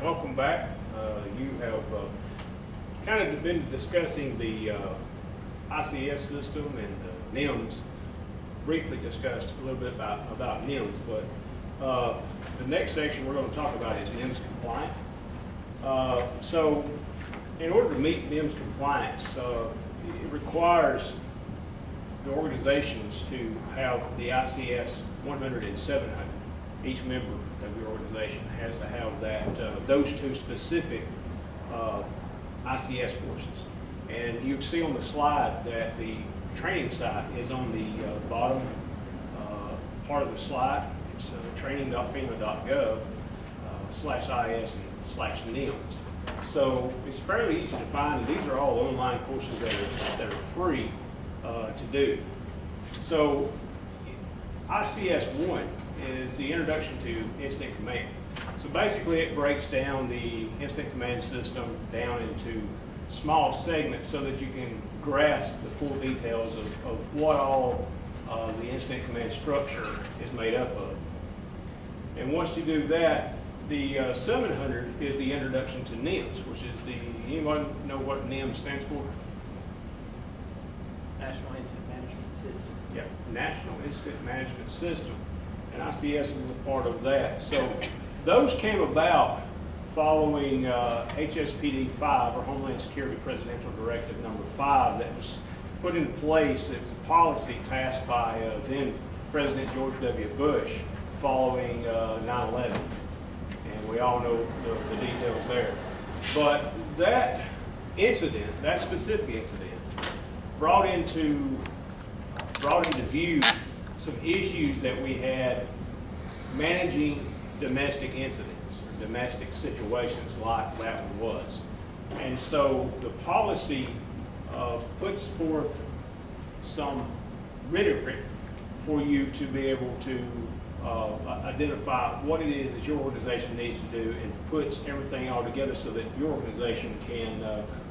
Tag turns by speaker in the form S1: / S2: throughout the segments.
S1: welcome back. You have kind of been discussing the ICS system and NIMS. Briefly discussed a little bit about NIMS, but the next section we're going to talk about is NIMS compliant. So in order to meet NIMS compliance, it requires the organizations to have the ICS 100 and 700. Each member of the organization has to have that those two specific ICS courses. And you see on the slide that the training site is on the bottom part of the slide. It's training.fema.gov /IS and /NIMS. So it's fairly easy to find, and these are all online courses that are free to do. So ICS 1 is the introduction to incident command. So basically it breaks down the incident command system down into small segments so that you can grasp the full details of what all the incident command structure is made up of. And once you do that, the 700 is the introduction to NIMS, which is anyone know what NIMS stands for?
S2: National Incident Management System.
S1: Yeah, National Incident Management System. And ICS is a part of that. So those came about following HSPD 5, or Homeland Security Presidential Directive number 5, that was put in place. It was a policy passed by then President George W. Bush following 9/11. And we all know the details there. But that incident, that specific incident, brought into view some issues that we had managing domestic incidents, or domestic situations like that one was. And so the policy puts forth some rubric for you to be able to identify what it is that your organization needs to do, and puts everything all together so that your organization can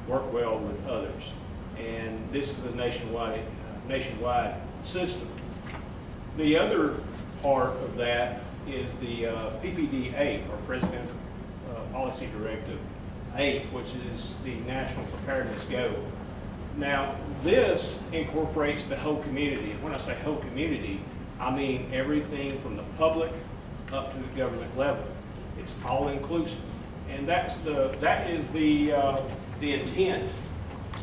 S1: work well with others. And this is a nationwide system. The other part of that is the PPD 8, or Presidential Policy Directive 8, which is the National Preparedness Goal. Now, this incorporates the whole community. And when I say whole community, I mean everything from the public up to the government level. It's all inclusive. And that is the intent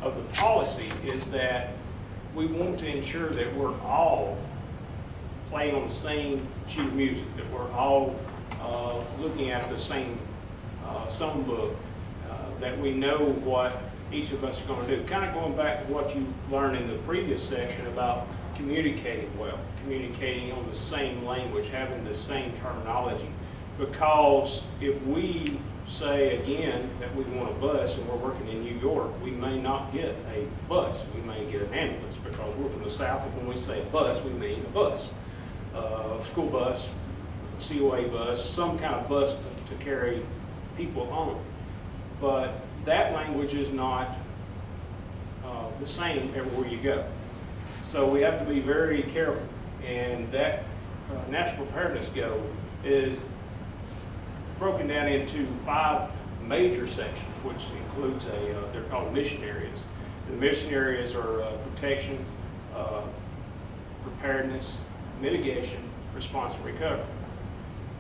S1: of the policy, is that we want to ensure that we're all playing on the same sheet of music, that we're all looking at the same songbook, that we know what each of us are going to do. Kind of going back to what you learned in the previous section about communicating well, communicating on the same language, having the same terminology. Because if we say again that we want a bus and we're working in New York, we may not get a bus, we may get an ambulance, because we're from the South, and when we say a bus, we mean a bus. School bus, COA bus, some kind of bus to carry people on. But that language is not the same everywhere you go. So we have to be very careful. And that National Preparedness Goal is broken down into 5 major sections, which includes they're called mission areas. The mission areas are protection, preparedness, mitigation, response, and recovery.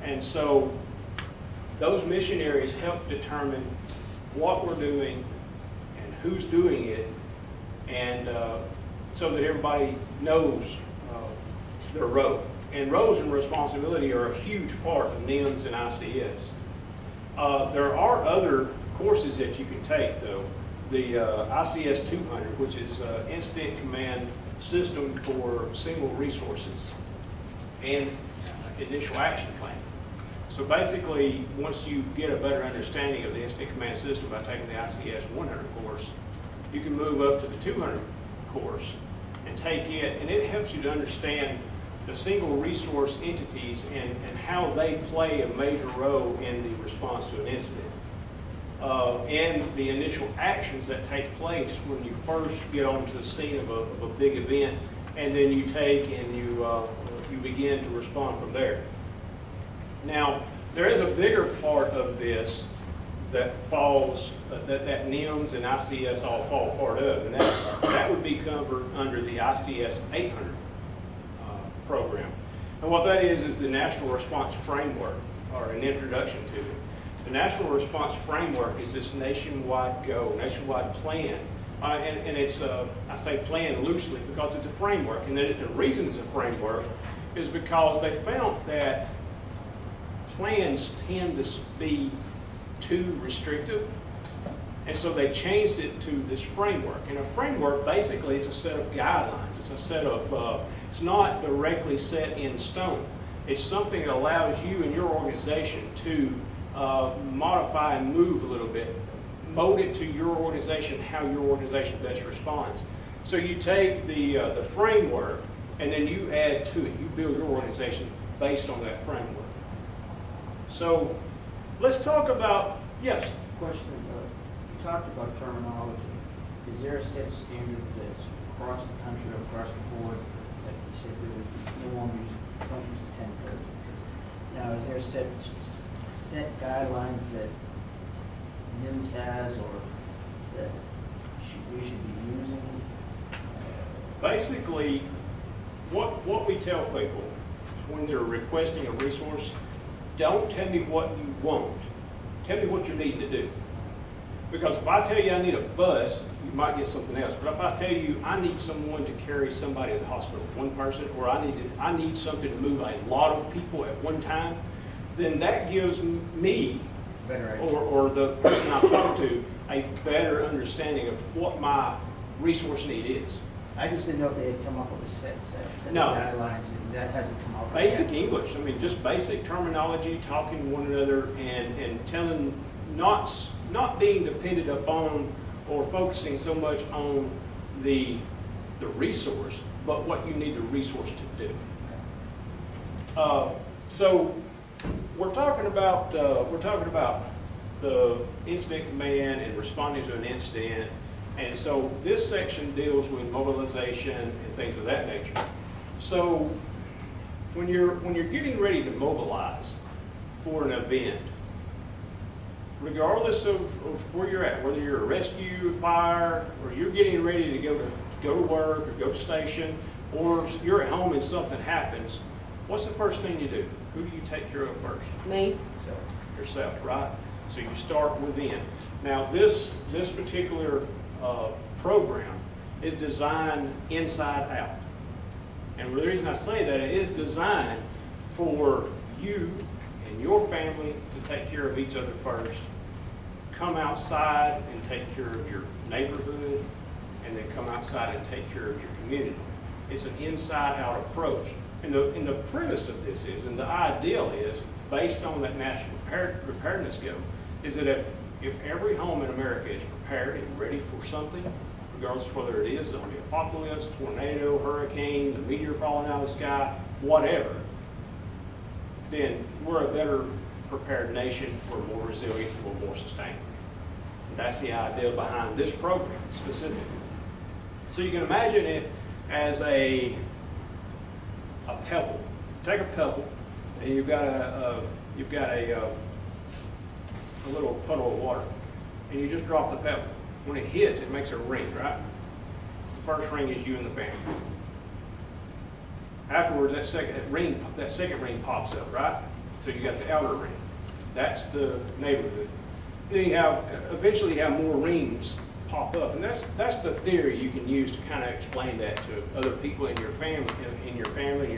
S1: And so those mission areas help determine what we're doing and who's doing it, and so that everybody knows their role. And roles and responsibility are a huge part of NIMS and ICS. There are other courses that you can take, though. The ICS 200, which is Incident Command System for Single Resources, and Initial Action Plan. So basically, once you get a better understanding of the Incident Command System by taking the ICS 100 course, you can move up to the 200 course and take it, and it helps you to understand the single resource entities and how they play a major role in the response to an incident. And the initial actions that take place when you first get onto the scene of a big event, and then you take and you begin to respond from there. Now, there is a bigger part of this that falls, that NIMS and ICS all fall part of, and that would be covered under the ICS 800 program. And what that is the National Response Framework, or an introduction to it. The National Response Framework is this nationwide goal, nationwide plan. And it's, I say plan loosely because it's a framework. And the reason it's a framework is because they found that plans tend to be too restrictive. And so they changed it to this framework. And a framework, basically, it's a set of guidelines. It's a set of, it's not directly set in stone. It's something that allows you and your organization to modify and move a little bit, mold it to your organization, how your organization best responds. So you take the framework and then you add to it. You build your organization based on that framework. So let's talk about, yes?
S2: Question, you talked about terminology. Is there a set standard that's across the country or across the board that you said there would be no longer don't use the 10 code? Now, is there set guidelines that NIMS has or that we should be using?
S1: Basically, what we tell people when they're requesting a resource, don't tell me what you want. Tell me what you need to do. Because if I tell you I need a bus, you might get something else. But if I tell you I need someone to carry somebody to the hospital, one person, or I need something to move a lot of people at one time, then that gives me or the person I talk to a better understanding of what my resource need is.
S2: I just didn't know if they had come up with a set
S1: No.
S2: of guidelines, and that hasn't come up.
S1: Basic
S2: yet.
S1: English, I mean, just basic terminology, talking to one another, and telling, not being dependent upon or focusing so much on the resource, but what you need the resource to do. So we're talking about the incident command and responding to an incident. And so this section deals with mobilization and things of that nature. So when you're getting ready to mobilize for an event, regardless of where you're at, whether you're a rescue, fire, or you're getting ready to go to work or go to station, or you're at home and something happens, what's the first thing you do? Who do you take care of first?
S3: Me.
S1: Yourself, right? So you start within. Now this particular program is designed inside out. And the reason I say that, it is designed for you and your family to take care of each other first, come outside and take care of your neighborhood, and then come outside and take care of your community. It's an inside-out approach. And the premise of this is, and the ideal is, based on that national preparedness goal, is that if every home in America is prepared and ready for something, regardless of whether it is on the apocalypse, tornado, hurricane, a meteor falling out of the sky, whatever, then we're a better prepared nation, we're more resilient, we're more sustainable. And that's the idea behind this program specifically. So you can imagine it as a pebble. Take a pebble, and you've got a little puddle of water, and you just drop the pebble. When it hits, it makes a ring, right? So the first ring is you and the family. Afterwards, that second ring pops up, right? So you got the outer ring. That's the neighborhood. Then you eventually have more rings pop up, and that's the theory you can use to kind of explain that to other people in your family, in your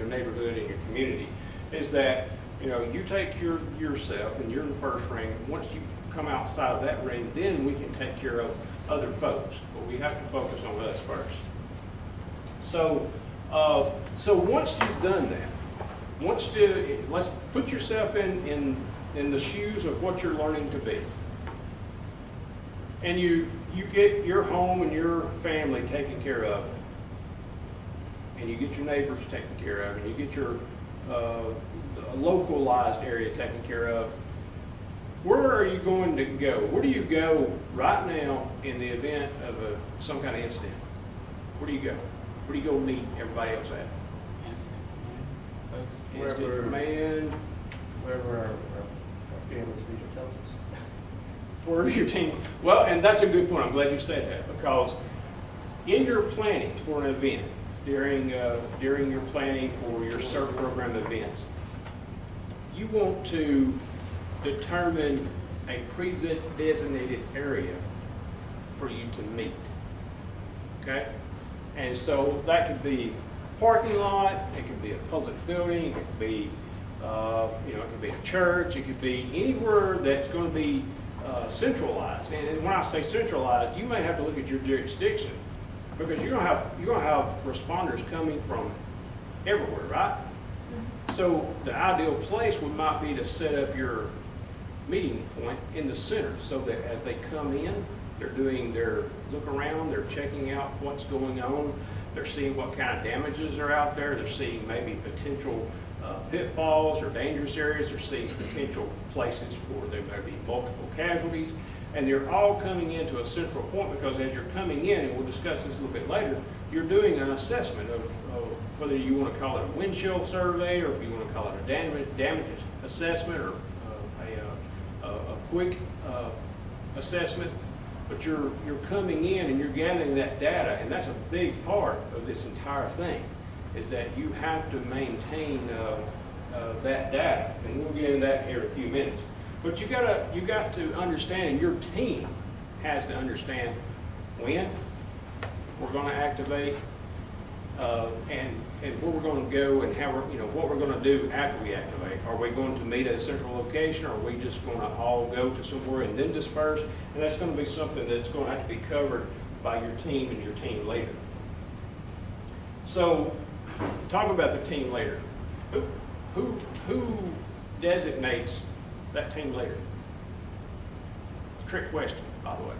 S1: neighborhood, in your community. Is that you take yourself and you're in the first ring. And once you come outside of that ring, then we can take care of other folks. But we have to focus on us first. So once you've done that, let's put yourself in the shoes of what you're learning to be. And you get your home and your family taken care of. And you get your neighbors taken care of. And you get your localized area taken care of. Where are you going to go? Where do you go right now in the event of some kind of incident? Where do you go? Where do you go meet everybody else at?
S2: Wherever
S1: Incident command.
S2: our family tells us.
S1: for your team. Well, and that's a good point. I'm glad you said that, because in your planning for an event, during your planning for your CERT program events, you want to determine a pre-designated area for you to meet, okay? And so that could be a parking lot, it could be a public building, it could be, it could be a church, it could be anywhere that's going to be centralized. And when I say centralized, you may have to look at your jurisdiction, because you're going to have responders coming from everywhere, right? So the ideal place might be to set up your meeting point in the center, so that as they come in, they're doing their look around, they're checking out what's going on, they're seeing what kind of damages are out there, they're seeing maybe potential pitfalls or dangerous areas, they're seeing potential places where there may be multiple casualties, and they're all coming into a central point, because as you're coming in, and we'll discuss this a little bit later, you're doing an assessment of whether you want to call it a windshield survey, or if you want to call it a damage assessment, or a quick assessment. But you're coming in and you're gathering that data, and that's a big part of this entire thing, is that you have to maintain that data, and we'll get into that here in a few minutes. But you got to understand, and your team has to understand when we're going to activate, and where we're going to go, and how what we're going to do after we activate. Are we going to meet at a central location, or are we just going to all go to somewhere and then disperse? And that's going to be something that's going to have to be covered by your team and your team leader. So, talk about the team leader. Who designates that team leader? Trick question, by the way.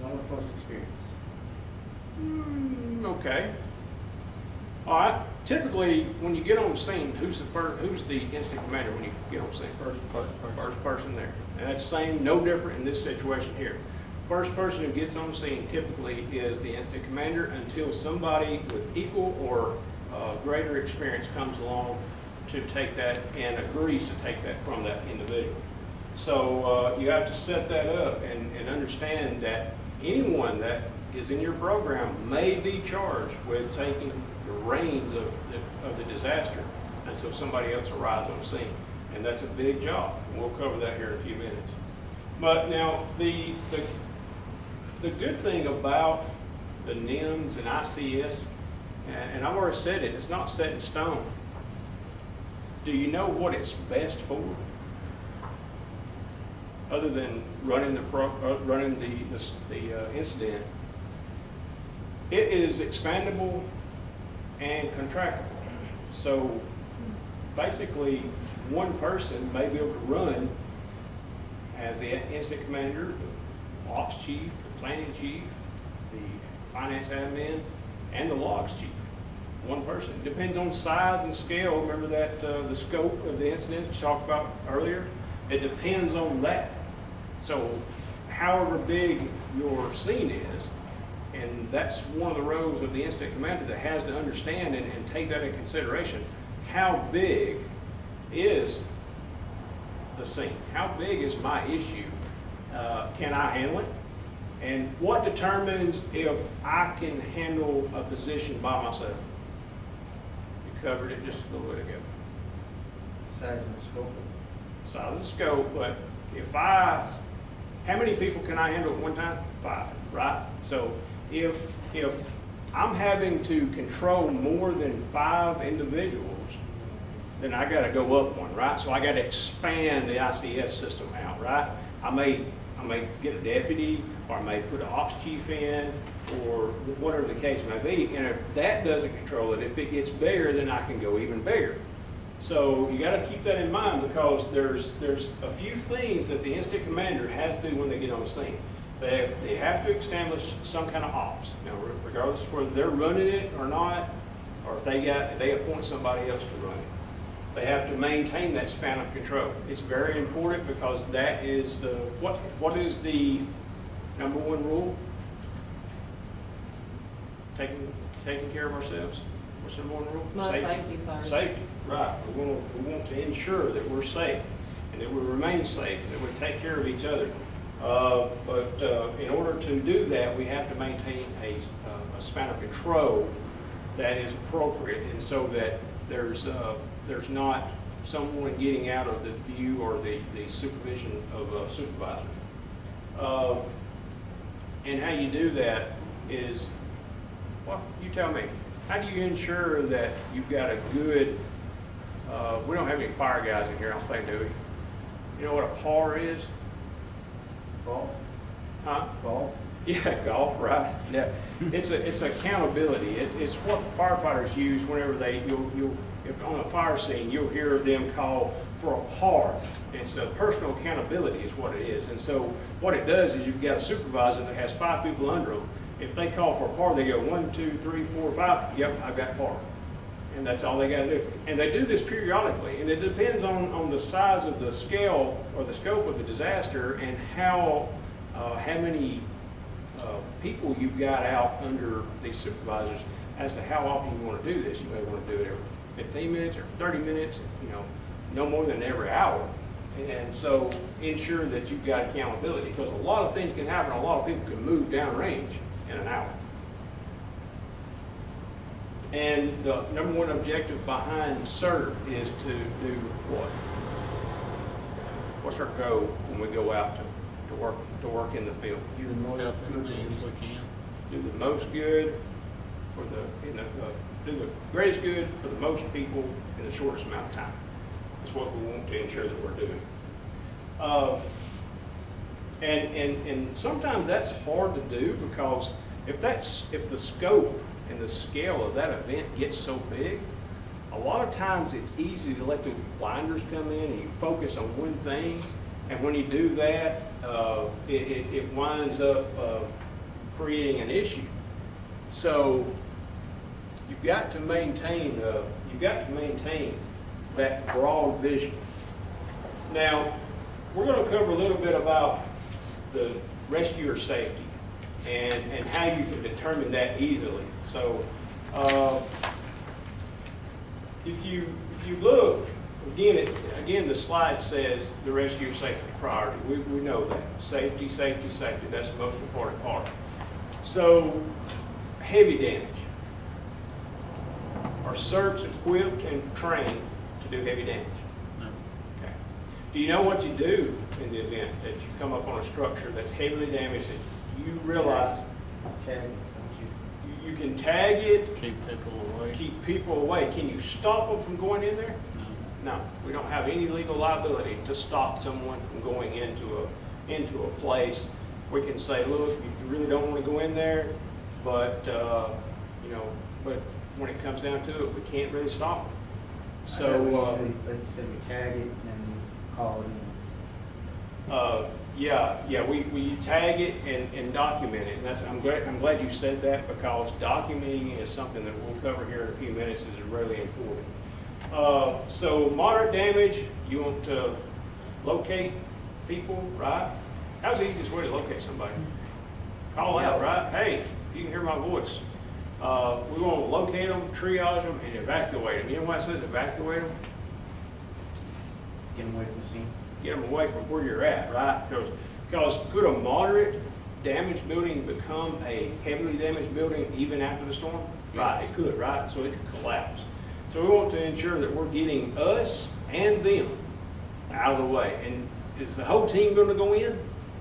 S2: One with most experience.
S1: Okay. All right. Typically, when you get on scene, who's the incident commander when you get on scene? First person there. And that's same, no different in this situation here. First person who gets on scene typically is the incident commander, until somebody with equal or greater experience comes along to take that and agrees to take that from that individual. So you have to set that up and understand that anyone that is in your program may be charged with taking the reins of the disaster until somebody else arrives on scene. And that's a big job. We'll cover that here in a few minutes. But now, the good thing about the NIMS and ICS, and I've already said it, it's not set in stone. Do you know what it's best for? Other than running the incident, it is expandable and contractible. So basically, one person may be able to run as the incident commander, the ops chief, the planning chief, the finance admin, and the logs chief. One person. Depends on size and scale. Remember that the scope of the incident we talked about earlier? It depends on that. So however big your scene is, and that's one of the roles of the incident commander that has to understand and take that into consideration. How big is the scene? How big is my issue? Can I handle it? And what determines if I can handle a position by myself? You covered it just a little bit ago.
S2: Size and scope.
S1: Size and scope, but how many people can I handle at one time? 5, right? So if I'm having to control more than 5 individuals, then I got to go up one, right? So I got to expand the ICS system out, right? I may get a deputy, or I may put an ops chief in, or whatever the case may be. And if that doesn't control it, if it gets bigger, then I can go even bigger. So you got to keep that in mind, because there's a few things that the incident commander has to do when they get on scene. They have to establish some kind of ops, regardless of whether they're running it or not, or if they appoint somebody else to run it. They have to maintain that span of control. It's very important, because that is what is the number one rule? Taking care of ourselves. What's the number one rule?
S3: My safety first.
S1: Safety, right. We want to ensure that we're safe. and that we remain safe, that we take care of each other. But in order to do that, we have to maintain a span of control that is appropriate, and so that there's not someone getting out of the view or the supervision of a supervisor. And how you do that is, well, you tell me, how do you ensure that you've got a good, we don't have any fire guys in here, I don't think, do we? You know what a PAR is?
S2: Golf?
S1: Huh?
S2: Golf?
S1: Yeah, golf, right? Yeah, it's accountability. It's what the firefighters use whenever if on a fire scene, you'll hear them call for a PAR. It's a personal accountability is what it is. And so what it does is you've got a supervisor that has 5 people under them. If they call for a PAR, they go 1, 2, 3, 4, 5. Yep, I've got PAR. And that's all they got to do. And they do this periodically. And it depends on the size of the scale or the scope of the disaster and how many people you've got out under these supervisors as to how often you want to do this. You may want to do it every 15 minutes or 30 minutes, no more than every hour. And so ensure that you've got accountability, because a lot of things can happen. A lot of people can move downrange in an hour. And the number one objective behind CERT is to do what? What's our goal when we go out to work in the field?
S2: Do the most good things we can.
S1: Do the most good for do the greatest good for the most people in the shortest amount of time. That's what we want to ensure that we're doing. And sometimes that's hard to do, because if the scope and the scale of that event gets so big, a lot of times it's easy to let those blinders come in and you focus on one thing. And when you do that, it winds up creating an issue. So you've got to maintain that broad vision. Now, we're going to cover a little bit about the rescuer safety and how you can determine that easily. So, if you look again, the slide says the rescuer safety priority. We know that safety, safety, safety. That's the most important part. So, heavy damage. Are CERTs equipped and trained to do heavy damage?
S2: No.
S1: Okay. Do you know what you do in the event that you come up on a structure that's heavily damaged that you realize you can tag it, keep people away. Can you stop them from going in there? No. No. We don't have any legal liability to stop someone from going into a place. We can say, look, you really don't want to go in there, but but when it comes down to it, we can't really stop them. So,
S2: like you said, we tag it and call it in.
S1: Yeah, we tag it and document it, and I'm glad you said that, because documenting is something that we'll cover here in a few minutes. Is really important. So moderate damage, you want to locate people, right? How's the easiest way to locate somebody? Call out, right? Hey, you can hear my voice. We want to locate them, triage them, and evacuate them. You know why it says evacuate them?
S2: Get them away from the scene.
S1: Get them away from where you're at, right? Because could a moderate damaged building become a heavily damaged building even after the storm? Right, it could, right? So it could collapse. So we want to ensure that we're getting us and them out of the way. And is the whole team going to go in?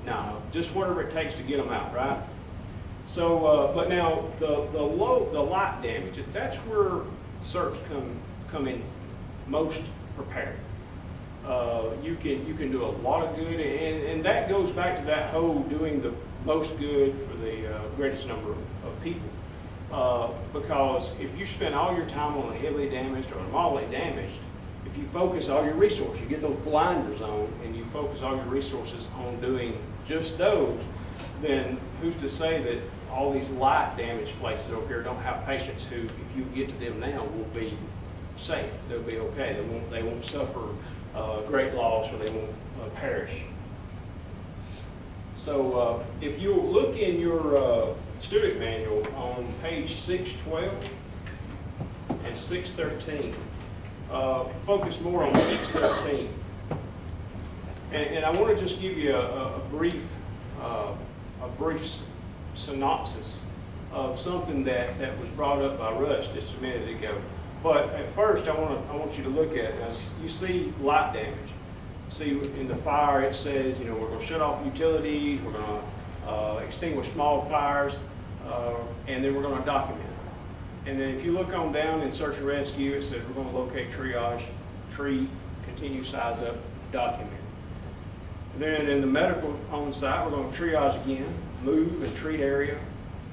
S1: No, just whatever it takes to get them out, right? So, but now the light damage, that's where CERTs come in most prepared. You can do a lot of good, and that goes back to that whole doing the most good for the greatest number of people. Because if you spend all your time on the heavily damaged or the moderately damaged, if you focus all your resources, you get those blinders on, and you focus all your resources on doing just those, then who's to say that all these light damaged places over here don't have patients who, if you get to them now, will be safe. They'll be okay. They won't suffer great loss, or they won't perish. So if you look in your student manual on page 612 and 613, focus more on 613. And I want to just give you a brief synopsis of something that was brought up by Russ just a minute ago. But at first, I want you to look at it. Now, you see light damage. See in the fire it says, we're going to shut off utilities, we're going to extinguish small fires, and then we're going to document it. And then if you look on down in search and rescue, it says we're going to locate, triage, treat, continue, size up, document. And then in the medical on site, we're going to triage again, move and treat area,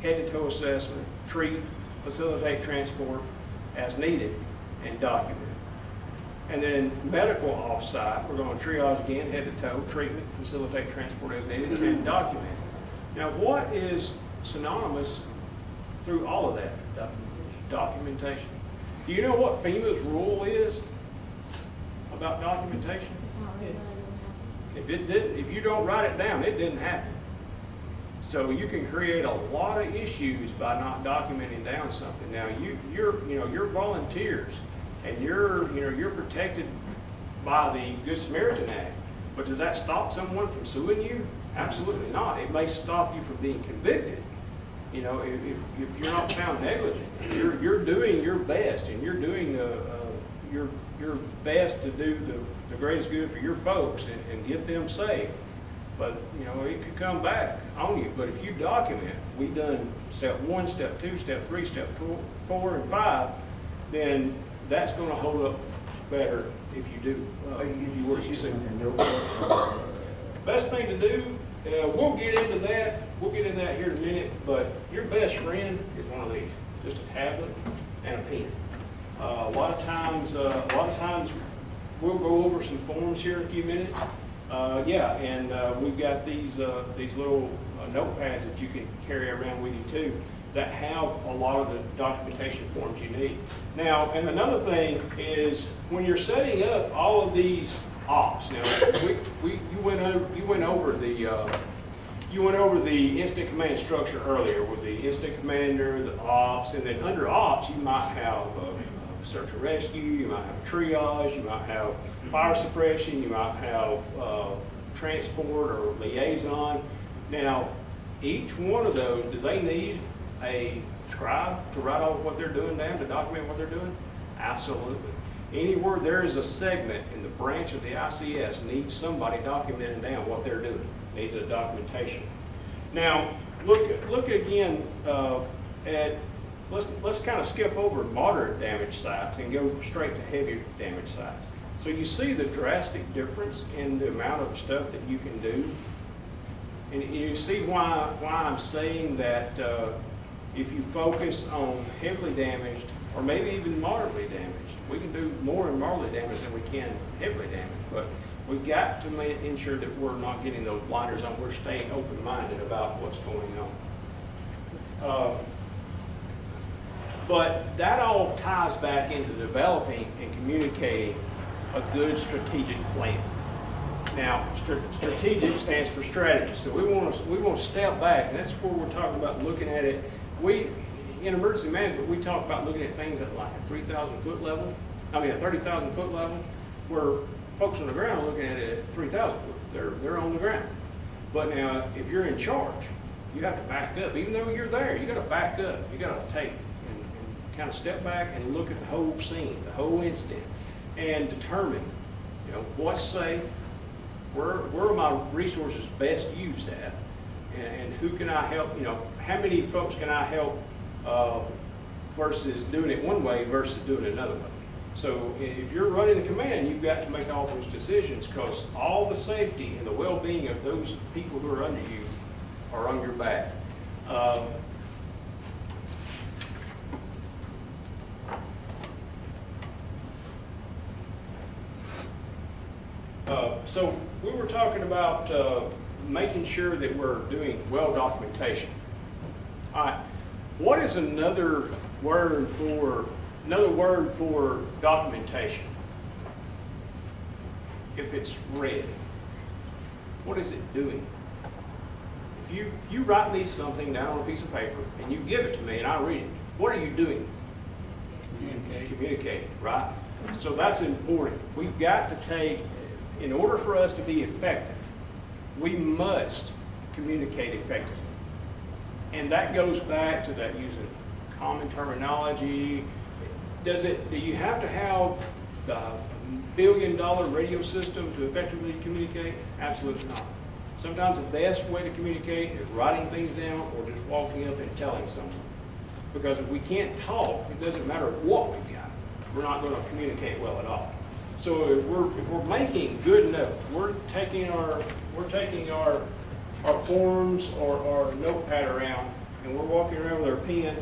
S1: head to toe assessment, treat, facilitate transport as needed, and document. And then medical off-site, we're going to triage again, head to toe, treatment, facilitate transport as needed, and document. Now, what is synonymous through all of that? Documentation. Do you know what FEMA's rule is about documentation? If you don't write it down, it didn't happen. So you can create a lot of issues by not documenting down something. Now you're volunteers, and you're protected by the Good Samaritan Act. But does that stop someone from suing you? Absolutely not. It may stop you from being convicted. If you're not found negligent, you're doing your best, and you're doing your best to do the greatest good for your folks and get them safe. But, it could come back on you. But if you document, we've done step 1, step 2, step 3, step 4, and 5, then that's going to hold up better if you do. If you were to see. Best thing to do, we'll get into that. We'll get into that here in a minute. But your best friend is one of these, just a tablet and a pen. A lot of times we'll go over some forms here in a few minutes. We've got these little notepads that you can carry around with you too, that have a lot of the documentation forms you need. Now, and another thing is when you're setting up all of these ops. Now, you went over the incident command structure earlier with the incident commander, the ops, and then under ops you might have search and rescue, you might have triage, you might have fire suppression, you might have transport or liaison. Now, each one of those, do they need a scribe to write all what they're doing down, to document what they're doing? Absolutely. Anywhere there is a segment in the branch of the ICS needs somebody documenting down what they're doing, needs a documentation. Now, look again at, let's kind of skip over moderate damage sites and go straight to heavy damage sites. So you see the drastic difference in the amount of stuff that you can do. And you see why I'm saying that if you focus on heavily damaged or maybe even moderately damaged, we can do more in moderately damaged than we can heavily damaged. But we've got to ensure that we're not getting those blinders on. We're staying open-minded about what's going on. But that all ties back into developing and communicating a good strategic plan. Now, strategic stands for strategy, so we want to step back, and that's where we're talking about looking at it. In emergency management, we talk about looking at things at like a 30,000 foot level, where folks on the ground are looking at it at 3,000 foot. They're on the ground. But now, if you're in charge, you have to back up. Even though you're there, you got to back up. You got to take and kind of step back and look at the whole scene, the whole incident, and determine, what's safe, where are my resources best used at, and who can I help, how many folks can I help versus doing it one way versus doing it another way. So if you're running the command, you've got to make all those decisions, because all the safety and the well-being of those people who are under you are on your back. So we were talking about making sure that we're doing well documentation. All right, what is another word for documentation? If it's read, what is it doing? If you write me something down on a piece of paper and you give it to me and I read it, what are you doing? Communicating, right? So that's important. We've got to take, in order for us to be effective, we must communicate effectively. And that goes back to that using common terminology. Do you have to have the billion-dollar radio system to effectively communicate? Absolutely not. Sometimes the best way to communicate is writing things down or just walking up and telling someone. Because if we can't talk, it doesn't matter what we've got. We're not going to communicate well at all. So if we're making good notes, we're taking our forms or our notepad around, and we're walking around with our pen,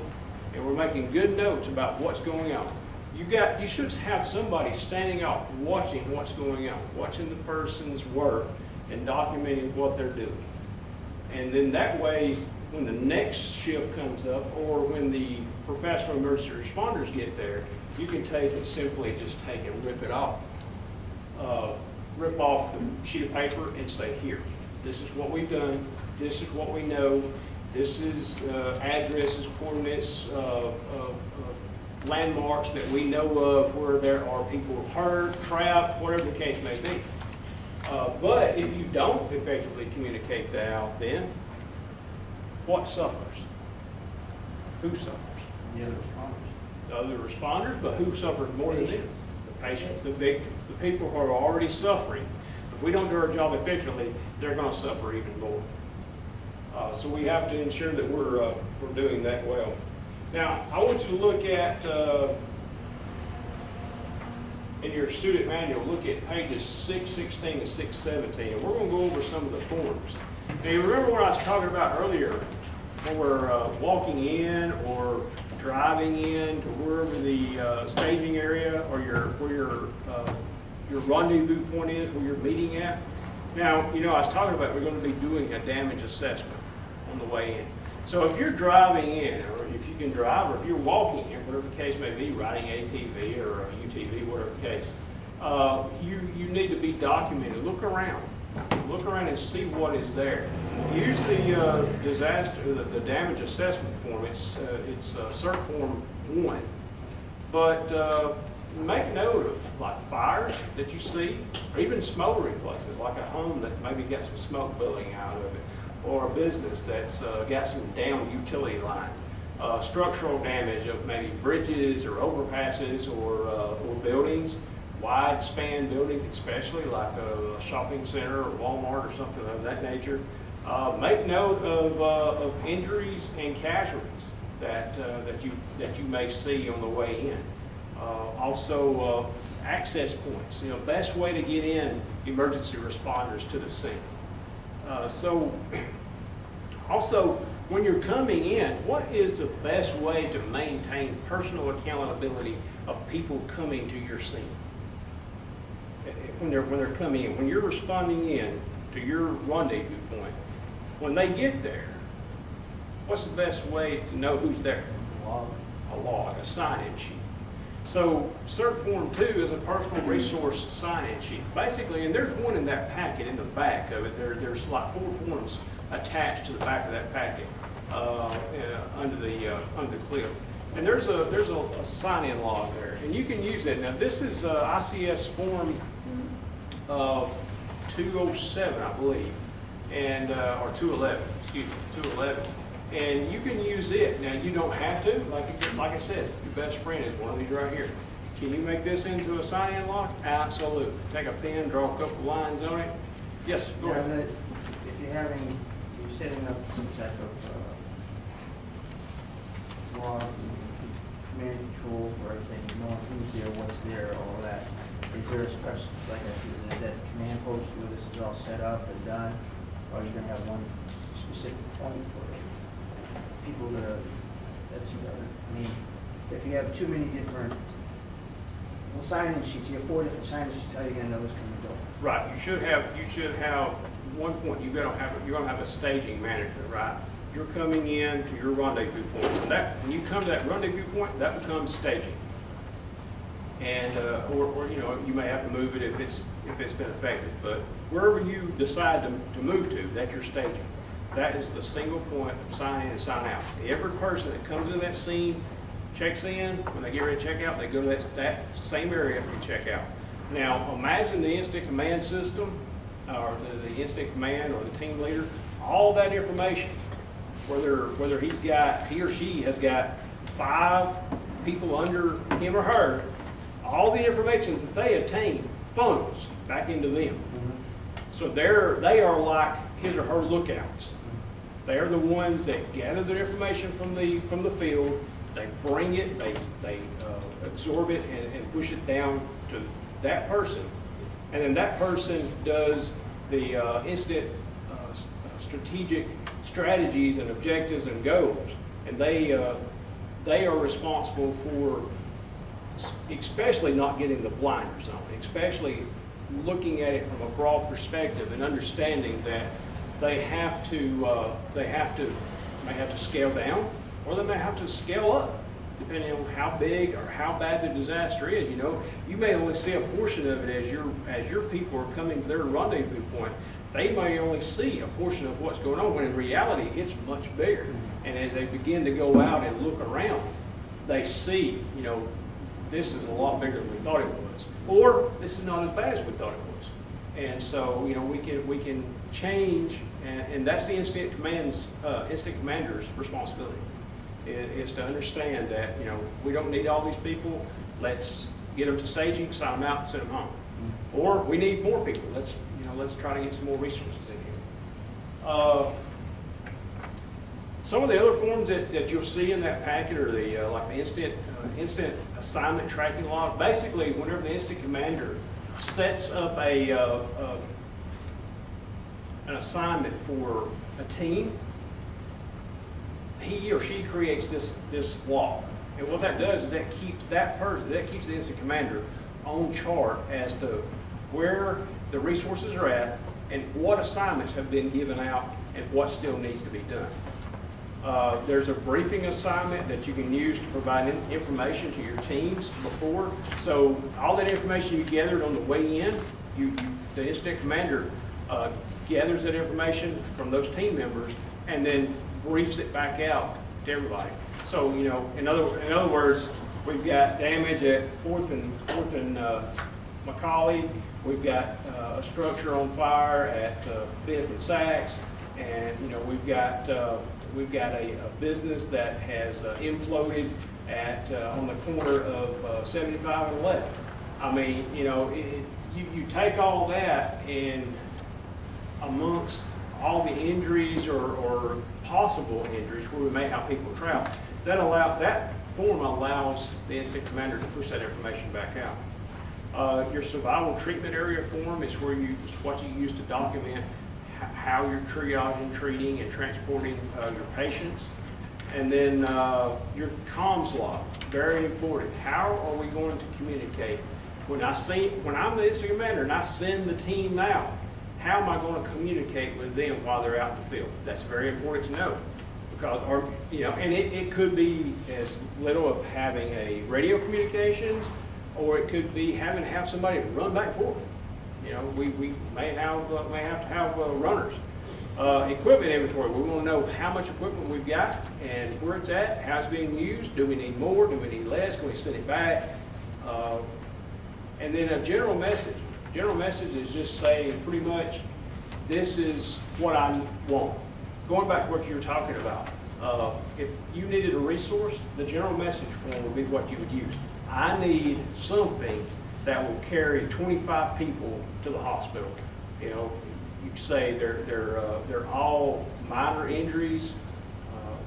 S1: and we're making good notes about what's going on. You should have somebody standing up, watching what's going on, watching the person's work, and documenting what they're doing. And then that way, when the next shift comes up, or when the professional emergency responders get there, you can take and simply just take and rip it off. Rip off the sheet of paper and say, here, this is what we've done, this is what we know, this is addresses, coordinates, landmarks that we know of where there are people hurt, trapped, whatever the case may be. But if you don't effectively communicate that out, then what suffers? Who suffers?
S2: The other responders.
S1: The other responders, but who suffers more than them? The patients, the victims, the people who are already suffering. If we don't do our job effectively, they're going to suffer even more. So we have to ensure that we're doing that well. Now, I want you to look at, in your student manual, look at pages 616 and 617, and we're going to go over some of the forms. Now, you remember what I was talking about earlier, when we're walking in or driving in to wherever the staging area or where your rendezvous point is, where you're meeting at. Now, I was talking about we're going to be doing a damage assessment on the way in. So if you're driving in, or if you can drive, or if you're walking in, whatever the case may be, riding ATV or a UTV, whatever the case, you need to be documented. Look around and see what is there. Use the damage assessment form. It's CERT form 1, but make note of like fires that you see, or even smoldering places, like a home that maybe got some smoke billowing out of it, or a business that's got some down utility line. Structural damage of maybe bridges or overpasses or buildings, wide span buildings, especially like a shopping center or Walmart or something of that nature. Make note of injuries and casualties that you may see on the way in. Also, access points. Best way to get in emergency responders to the scene. Also, when you're coming in, what is the best way to maintain personal accountability of people coming to your scene? When they're coming in, when you're responding in to your rendezvous point, when they get there, what's the best way to know who's there? A log, a sign-in sheet. So CERT Form 2 is a personal resource sign-in sheet. Basically, and there's one in that packet in the back of it. There's like 4 forms attached to the back of that packet under the clip. And there's a sign-in log there, and you can use that. Now this is ICS Form 207, I believe, and or 211. Excuse me, 211. And you can use it. Now you don't have to. Like I said, your best friend is one of these right here. Can you make this into a sign-in log? Absolutely. Take a pen, draw a couple lines on it. Yes, go ahead.
S2: If you're setting up some type of log, command control for everything, knowing who's there, what's there, all that. Is there a special, is that command post where this is all set up and done? Or are you going to have one specific point for people that are, if you have too many different, sign-in sheets, you have 4 different sign-in sheets, how are you going to know what's coming and going?
S1: Right. You should have one point. You're going to have a staging manager, right? You're coming in to your rendezvous point. When you come to that rendezvous point, that becomes staging. And or you may have to move it if it's been affected. But wherever you decide to move to, that's your staging. That is the single point of sign in and sign out. Every person that comes in that scene checks in. When they get ready to check out, they go to that same area and check out. Now, imagine the instant command system, or the instant command or the team leader, all that information, whether he or she has got 5 people under him or her, all the information that they obtain funnels back into them. So they are like his or her lookouts. They are the ones that gather the information from the field, they bring it, they absorb it and push it down to that person. And then that person does the instant strategic strategies and objectives and goals. And they are responsible for especially not getting the blinders on, especially looking at it from a broad perspective and understanding that they may have to scale down, or they may have to scale up, depending on how big or how bad the disaster is. You know, you may only see a portion of it as your people are coming to their rendezvous point. They may only see a portion of what's going on, when in reality it's much bigger. And as they begin to go out and look around, they see, you know, this is a lot bigger than we thought it was, or this is not as bad as we thought it was. And so, you know, we can change, and that's the instant commander's responsibility, is to understand that, you know, we don't need all these people. Let's get them to staging, sign them out, and send them home. Or we need more people. Let's try to get some more resources in here. Some of the other forms that you'll see in that packet are the like the instant assignment tracking log. Basically, whenever the instant commander sets up an assignment for a team, he or she creates this log. And what that does is that keeps the instant commander on chart as to where the resources are at and what assignments have been given out and what still needs to be done. There's a briefing assignment that you can use to provide information to your teams before. So all that information you gathered on the way in, the instant commander gathers that information from those team members and then briefs it back out to everybody. So, you know, in other words, we've got damage at 4th and Macaulay. We've got a structure on fire at 5th and Saks, and you know we've got a business that has imploded at on the corner of 75 and 11. I mean, you know, you take all that, and amongst all the injuries or possible injuries where we may have people travel, that form allows the instant commander to push that information back out. Your survival treatment area form is it's what you use to document how you're triaging, treating, and transporting your patients. And then your comms log, very important. How are we going to communicate? When I'm the instant commander and I send the team out, how am I going to communicate with them while they're out in the field? That's very important to know. Because, and it could be as little of having a radio communications, or it could be having to have somebody run back and forth. You know, we may have to have runners. Equipment inventory, we want to know how much equipment we've got and where it's at, how it's being used. Do we need more? Do we need less? Can we send it back? And then a general message. General message is just saying pretty much, this is what I want. Going back to what you were talking about, if you needed a resource, the general message form would be what you would use. I need something that will carry 25 people to the hospital. You know, you say they're all minor injuries,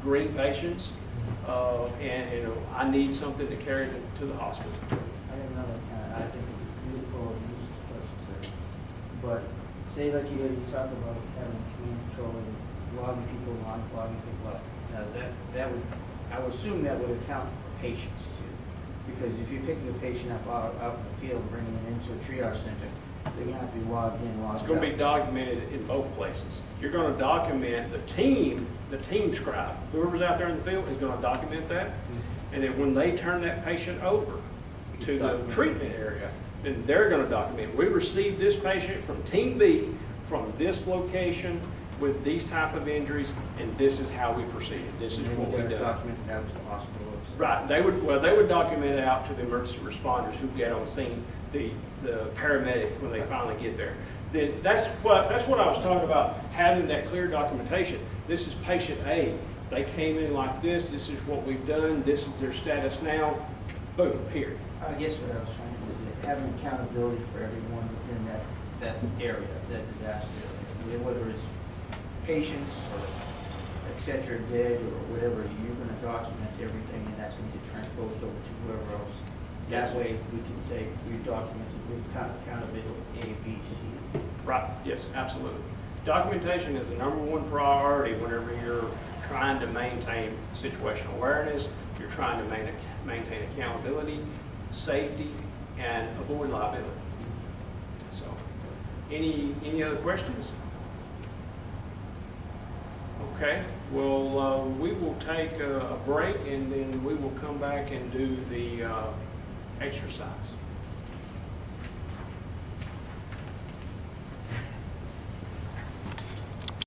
S1: green patients, and you know, I need something to carry them to the hospital.
S2: I have another, I think it's beautiful and useful questions there. But say like you talk about having command control and logging people, non-logging people up. Now I would assume that would account for patients too. Because if you're picking a patient up out in the field and bringing them into a triage center, they're going to have to be logged in, logged out.
S1: It's going to be documented in both places. You're going to document the team scribe, whoever's out there in the field is going to document that. And then when they turn that patient over to the treatment area, then they're going to document, we received this patient from Team B from this location with these type of injuries, and this is how we proceeded. This is what we did.
S2: Document it out to the hospital.
S1: Right. They would document it out to the emergency responders who get on scene the paramedic when they finally get there. Then that's what I was talking about, having that clear documentation. This is patient A. They came in like this is what we've done, this is their status now, boom, here.
S2: I guess what I was trying to is that having accountability for everyone within that area, that disaster area, whether it's patients or et cetera, dead or whatever, you're gonna document everything and that's gonna get transposed over to whoever else.
S1: Yes.
S2: That way we can say we documented, we've accountability A, B, C.
S1: Right, yes, absolutely. Documentation is the number one priority whenever you're trying to maintain situational awareness, you're trying to maintain accountability, safety, and avoid liability. So, any other questions? Okay, well, we will take a break and then we will come back and do the exercise.